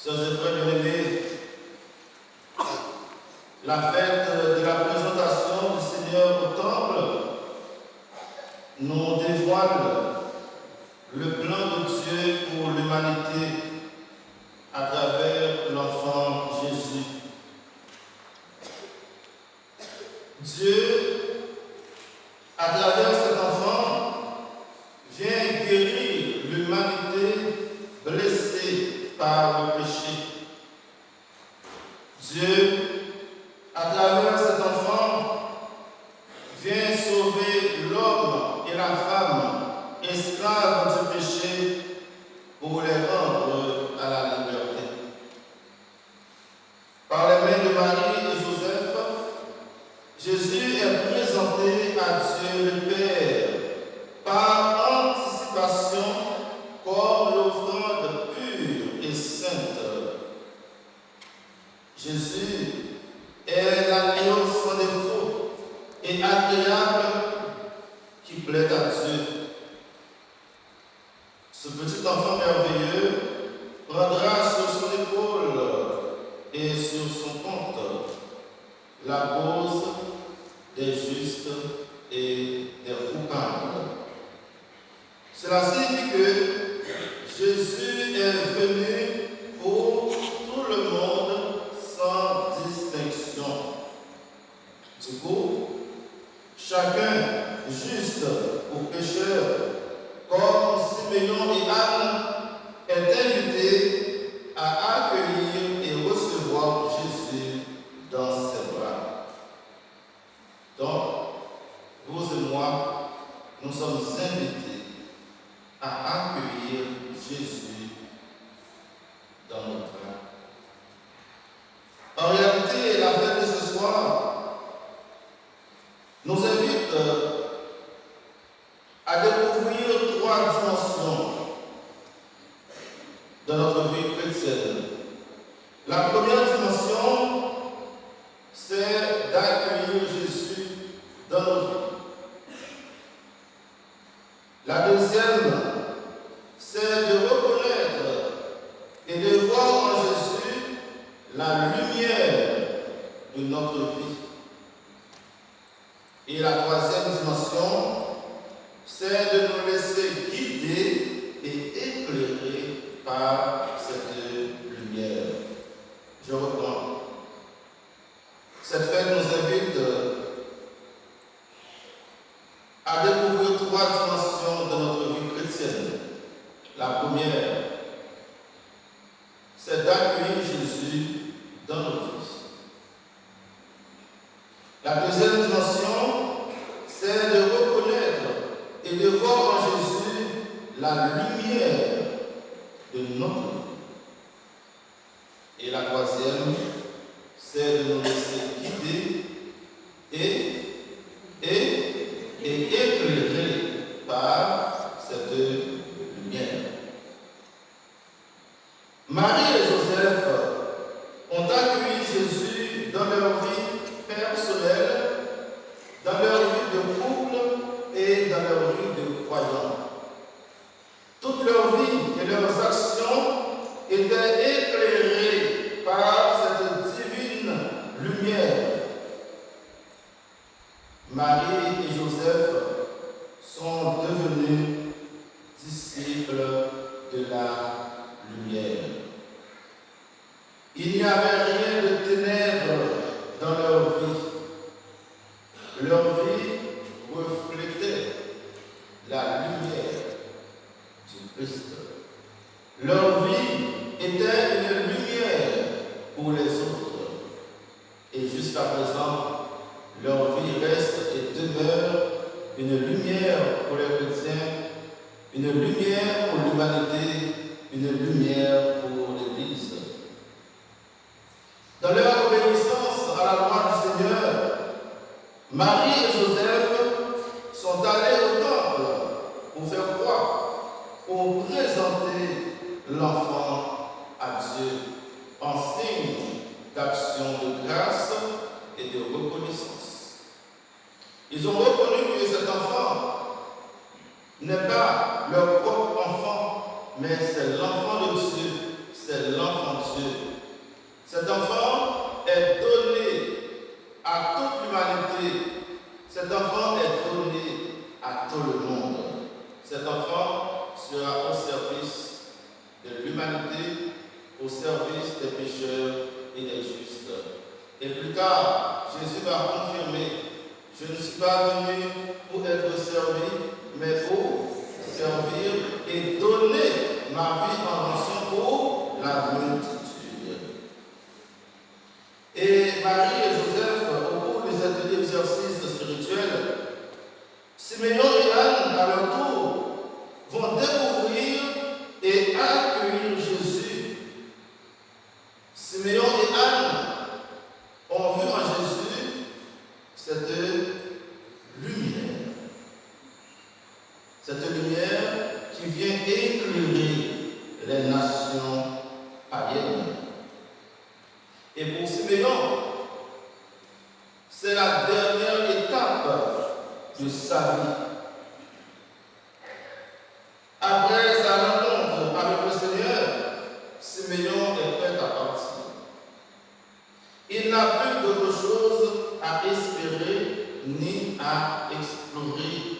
Sœurs et frères bien-aimés, la fête de la présentation du Seigneur au Temple nous dévoile le plan de Dieu pour l'humanité à travers l'enfant Jésus. Dieu, à travers cet enfant, vient guérir l'humanité blessée par le péché. Dieu, à travers cet enfant, vient sauver l'homme et la femme esclaves du péché pour les rendre à la liberté. Par les mains de Marie et Joseph, Jésus est présenté à Dieu le Père par anticipation comme l'offrande pure et sainte. Jésus est l'agneau sans défaut et agréable qui plaît à Dieu. Ce petit enfant merveilleux prendra sur son épaule et sur son compte la cause des justes et des coupables. Cela signifie que Jésus est venu pour tout le monde sans distinction. Du coup, chacun, juste ou pécheur, comme Siméon et Anne, est invité à accueillir et recevoir Jésus dans ses bras. Donc, vous et moi, nous sommes invités à accueillir Jésus dans nos bras. En réalité, la fête de ce soir nous invite à découvrir trois dimensions de notre vie chrétienne. La première dimension, c'est d'accueillir Jésus dans nos vies. La deuxième, c'est de reconnaître et de voir en Jésus la lumière de notre vie. Et la troisième dimension, c'est de nous laisser guider et éclairer par cette lumière. Je reprends. Cette fête nous invite à découvrir trois dimensions de notre vie chrétienne. La première, c'est d'accueillir Jésus dans nos vies. La deuxième dimension, c'est de reconnaître et de voir en Jésus la lumière de notre vie. Et la troisième, c'est de nous laisser guider et éclairer par cette lumière. Marie et Joseph ont accueilli Jésus dans leur vie personnelle, dans leur vie de couple et dans leur vie de croyants. Toute leur vie et leurs actions étaient éclairées par cette divine lumière. Marie et Joseph sont devenus disciples de la lumière. Il n'y avait rien de ténèbres dans leur vie. Leur vie reflétait la lumière du Christ. Leur vie était une lumière pour les autres. Et jusqu'à présent, leur vie reste et demeure une lumière pour les chrétiens, une lumière pour l'humanité, une lumière pour l'Église. Dans leur obéissance à la loi du Seigneur, Marie et Joseph sont allés au temple pour faire croix, pour présenter l'enfant à Dieu en signe d'action de grâce et de reconnaissance. Ils ont reconnu que cet enfant n'est pas leur propre enfant, mais c'est l'enfant de Dieu, c'est l'enfant de Dieu Cet enfant est donné à toute l'humanité. Cet enfant est donné à tout le monde. Cet enfant sera au service de l'humanité, au service des pécheurs et des justes. Et plus tard, Jésus va confirmer, je ne suis pas venu pour être servi, mais pour servir et donner ma vie en rançon pour la multitude. Et Marie et Joseph, au cours de cet exercice spirituel, Siméon et Anne, à leur tour, vont découvrir et accueillir Jésus. Siméon et Anne ont vu en Jésus cette lumière qui vient éclairer les nations païennes. Et pour Siméon, c'est la dernière étape de sa vie. Après sa rencontre avec le Seigneur, Siméon est prêt à partir. Il n'a plus d'autre chose à espérer ni à explorer.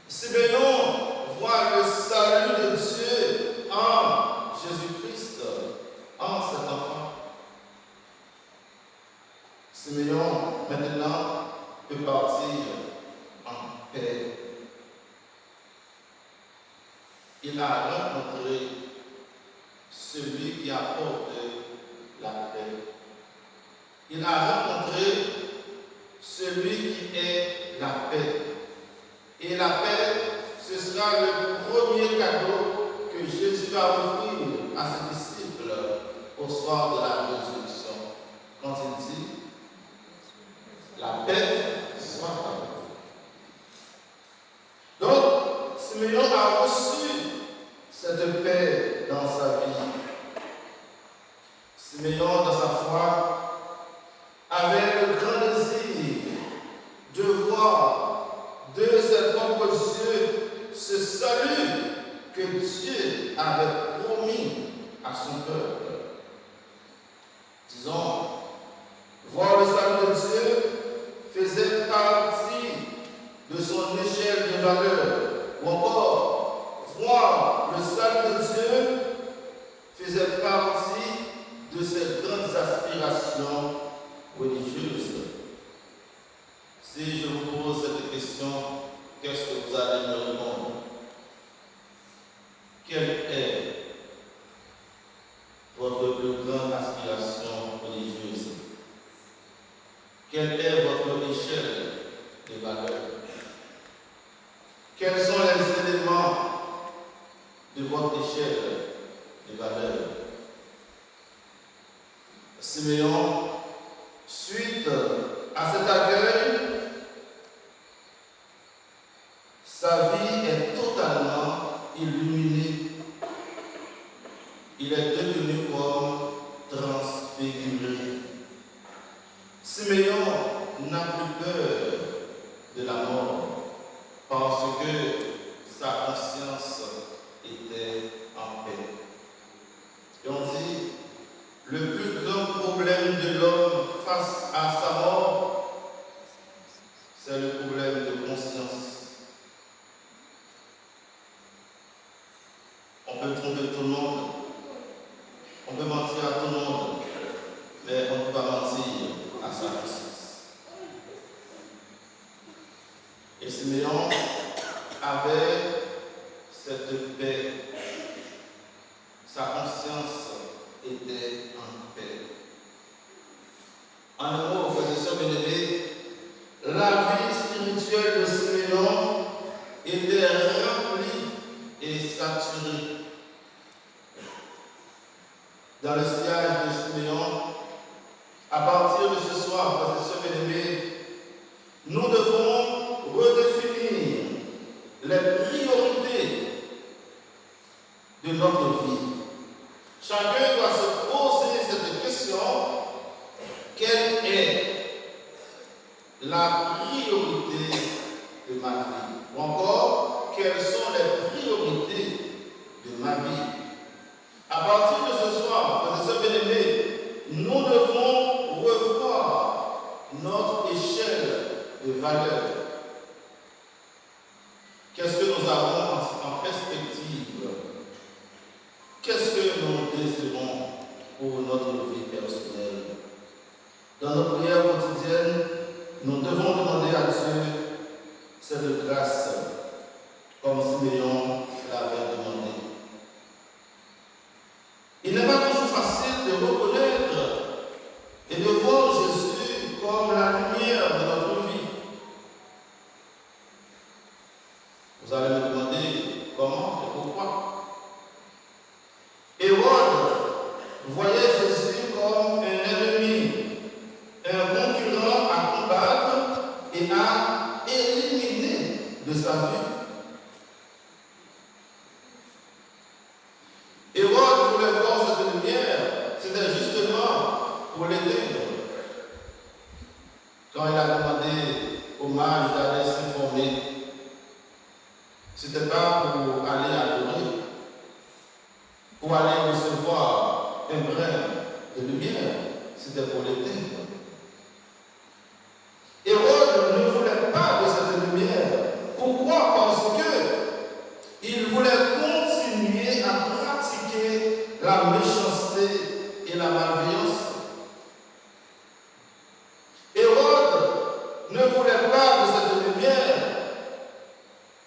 Siméon voit le salut de Dieu en Jésus-Christ, en cet enfant. Siméon, maintenant, peut partir en paix. Il a rencontré celui qui apporte la paix. Il a rencontré celui qui est la paix. Et la paix, ce sera le premier cadeau que Jésus va offrir à ses disciples au soir de la résurrection. Quand il dit, la paix soit avec vous. Donc, Siméon a reçu cette paix dans sa vie. Siméon, dans sa foi, avait le grand désir de voir de ses propres yeux ce salut que Dieu avait promis à son peuple. Disons, voir le salut de Dieu faisait partie de son échelle de valeur, ou encore voir le salut de Dieu faisait partie de ses grandes aspirations religieuses. Si je vous pose cette question, qu'est-ce que vous allez me répondre? Quelle est votre plus grande aspiration religieuse? Quelle est votre échelle de valeur? Quels sont les éléments de votre échelle de valeur? Siméon, suite à cet accueil, sa vie est totalement illuminée. Il est devenu comme transfiguré. Siméon n'a plus peur de la mort parce que sa conscience était en paix. Et on dit, le plus grand problème de l'homme face à sa mort, c'est le problème de conscience. On peut tromper tout le monde, on peut mentir à tout le monde, mais on ne peut pas mentir à sa conscience. Et Siméon avait cette paix. Sa conscience était en paix. En un mot, frères et sœurs bien-aimés, la vie spirituelle de Siméon était remplie et saturée. Dans le sillage de Siméon, à partir de ce soir, frères et sœurs bien-aimés, nous devons redéfinir les priorités de notre vie. Chacun doit se poser cette question, quelle est la priorité de ma vie? Ou encore, quelles sont les priorités de ma vie? À partir de ce soir, frères et sœurs bien-aimés, valeurs. Qu'est-ce que nous avons en perspective? Qu'est-ce que nous désirons pour notre vie personnelle? Dans nos prières quotidiennes, nous devons demander à Dieu cette grâce, comme Siméon l'avait demandé. Il n'est pas toujours facile de reconnaître et de voir Jésus comme la lumière de notre vie. Vous allez me demander comment et pourquoi. Hérode voyait Jésus comme un ennemi, un concurrent à combattre et à éliminer de sa vie. Hérode voulait voir cette lumière, c'était justement pour l'éteindre. Quand il a demandé au mage d'aller s'informer, ce n'était pas pour aller adorer, pour aller recevoir un brin de lumière, c'était pour l'éteindre. Hérode ne voulait pas de cette lumière. Pourquoi? Parce qu'il voulait continuer à pratiquer la méchanceté et la malveillance. Hérode ne voulait pas de cette lumière.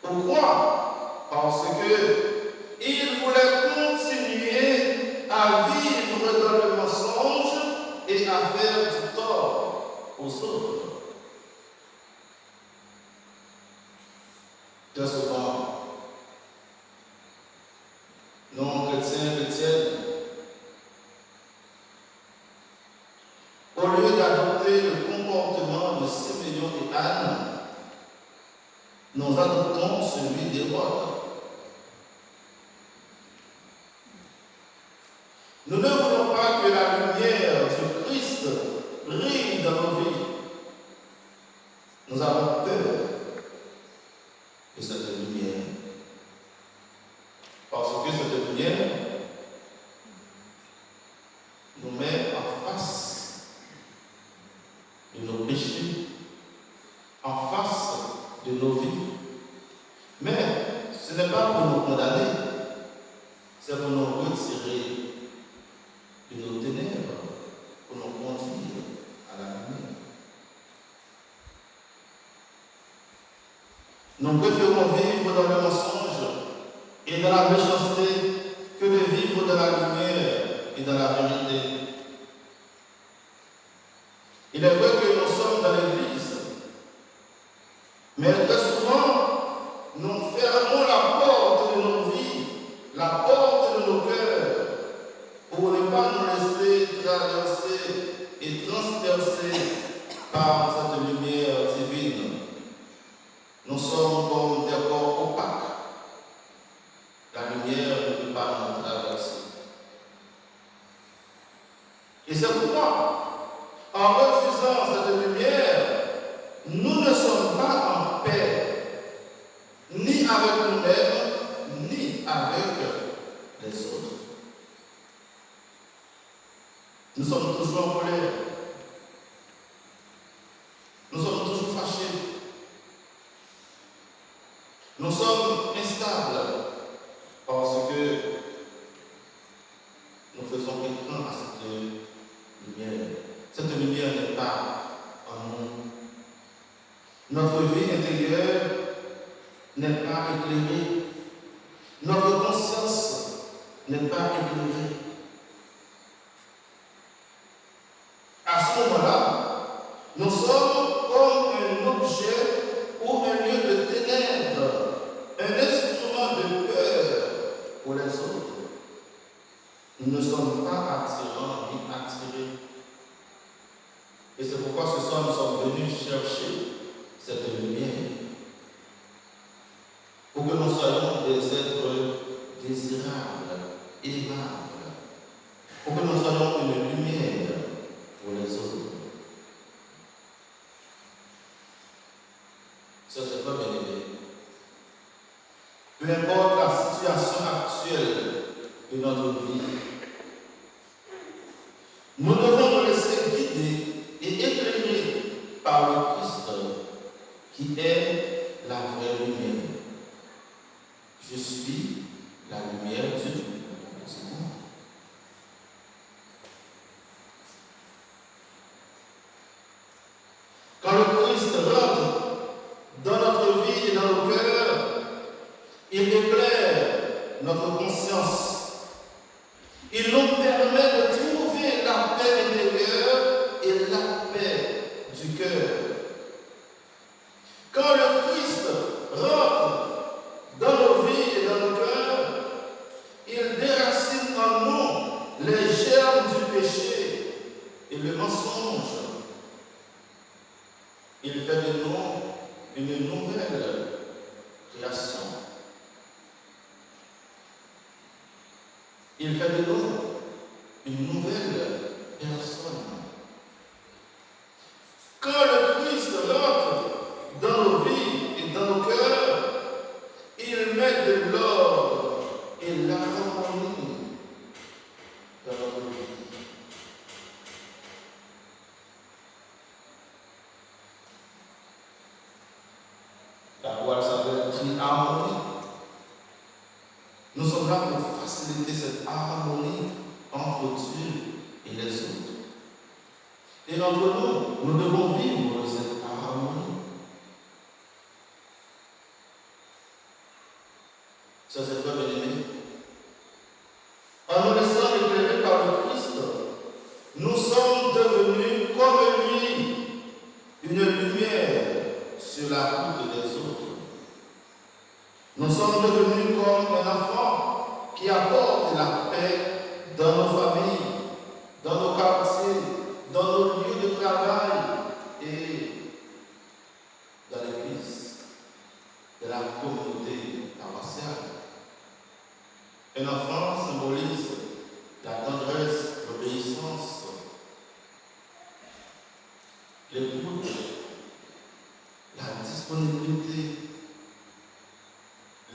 Pourquoi? Parce qu'il voulait continuer à vivre dans le mensonge et à faire du tort aux autres. Très souvent, non chrétiens, chrétiennes, au lieu d'adopter le comportement de Siméon et Anne, nous adoptons celui d'Hérode. Nous ne voulons pas que la lumière du Christ brille dans nos vies. Nous avons peur de cette lumière. Parce que cette lumière nous met en face de nos péchés, en face de nos vies. Mais ce n'est pas pour nous condamner, c'est pour nous retirer de nos ténèbres, pour nous conduire à la lumière. Nous préférons vivre dans le mensonge et dans la méchanceté que de vivre dans la lumière et dans la vérité. Il est vrai que nous sommes dans l'Église, mais très souvent, nous fermons la porte de nos vies, la porte de nos cœurs, pour ne pas nous laisser traverser et transpercer par cette lumière divine. Nous sommes comme des corps opaques. La lumière ne peut pas nous traverser. Et c'est pourquoi, en refusant cette lumière, nous ne sommes pas en paix, ni avec nous-mêmes, ni avec les autres. Nous sommes toujours en colère. Nous sommes toujours fâchés. Nous sommes instables parce que nous faisons écran à cette lumière. Cette lumière n'est pas en nous. Notre vie intérieure n'est pas éclairée. Notre conscience n'est pas éclairée. À ce moment-là, nous sommes comme un objet ou un lieu de ténèbres, un instrument de peur pour les autres. Nous ne sommes pas attirants ni attirés. Et c'est pourquoi ce soir nous sommes venus chercher cette lumière. Pour que nous soyons des êtres désirables, aimables. Pour que nous soyons une lumière pour les autres. Ça, c'est pas bien aimé. Peu importe la situation actuelle de notre vie, nous devons nous laisser guider et éclairer par le Christ qui est la vraie lumière. Je suis la lumière du monde. Quand le Christ rentre dans notre vie et dans nos cœurs, il éclaire notre conscience. Il nous permet de trouver la paix intérieure et la paix du cœur. Quand le Christ rentre dans nos vies et dans nos cœurs, il déracine en nous les germes du péché et le mensonge. Il fait de nous une nouvelle création. Il fait de nous une nouvelle personne. Quand le Christ rentre dans nos vies et dans nos cœurs, il met de l'ordre et l'harmonie dans notre vie. La voile s'appelle tri-harmonie. Nous sommes là pour faciliter cette harmonie entre Dieu et les autres. Et entre nous, nous devons vivre cette harmonie. Ça, c'est frère bien-aimé. En nous laissant éclairer par le Christ, nous sommes devenus comme lui, une lumière sur la route des autres. Nous sommes devenus comme un enfant qui apporte la paix dans nos familles, dans nos quartiers, dans nos lieux de travail et dans l'église, de la communauté paroissiale. Un enfant symbolise la tendresse, l'obéissance, l'écoute, la disponibilité,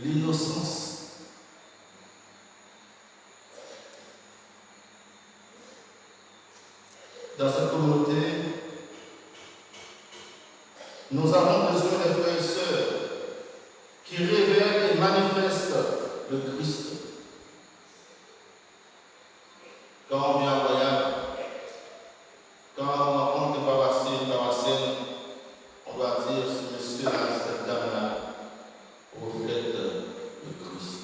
l'innocence. Dans cette communauté, nous avons besoin des frères et sœurs qui révèlent et manifestent le Christ. Quand on vient en voyage, quand on rencontre des paroissiennes, on doit dire ce monsieur-là, cette dame-là, reflète le Christ.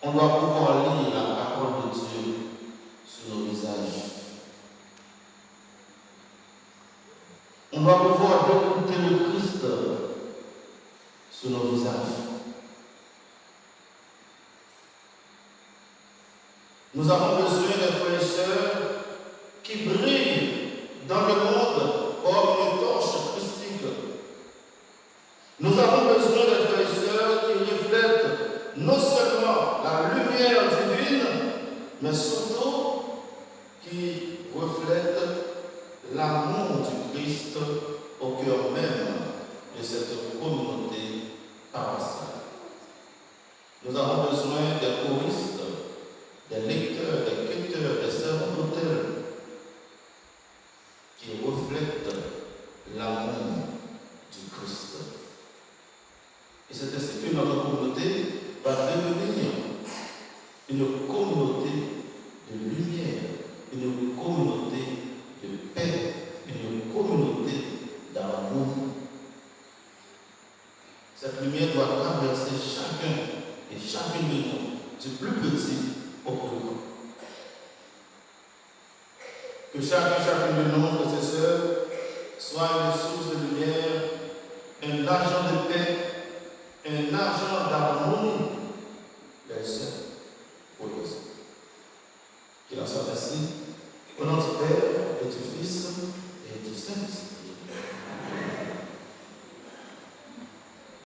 On doit pouvoir lire la parole de Dieu sur nos visages. On doit pouvoir écouter le Christ sur nos visages. Nous avons besoin des frères et sœurs qui brillent dans le monde comme une torche christique. Nous avons besoin des frères et sœurs qui reflètent non seulement la lumière divine, mais surtout qui reflètent l'amour du Christ au cœur même de cette communauté paroissiale. Nous avons besoin des choristes, des lecteurs, des cueilleurs, des servants d'autel qui reflètent l'amour du Christ. Et c'est ainsi que notre communauté va devenir une communauté de lumière, une communauté de paix, une communauté d'amour. Cette lumière doit traverser chacun et chacune de nous, du plus petit au plus grand. Que chacune de nous, frères et sœurs, soit une source de lumière, un agent de paix, un agent d'harmonie, les uns pour les autres. Qu'il en soit ainsi, au nom du Père et du Fils et du Saint-Esprit.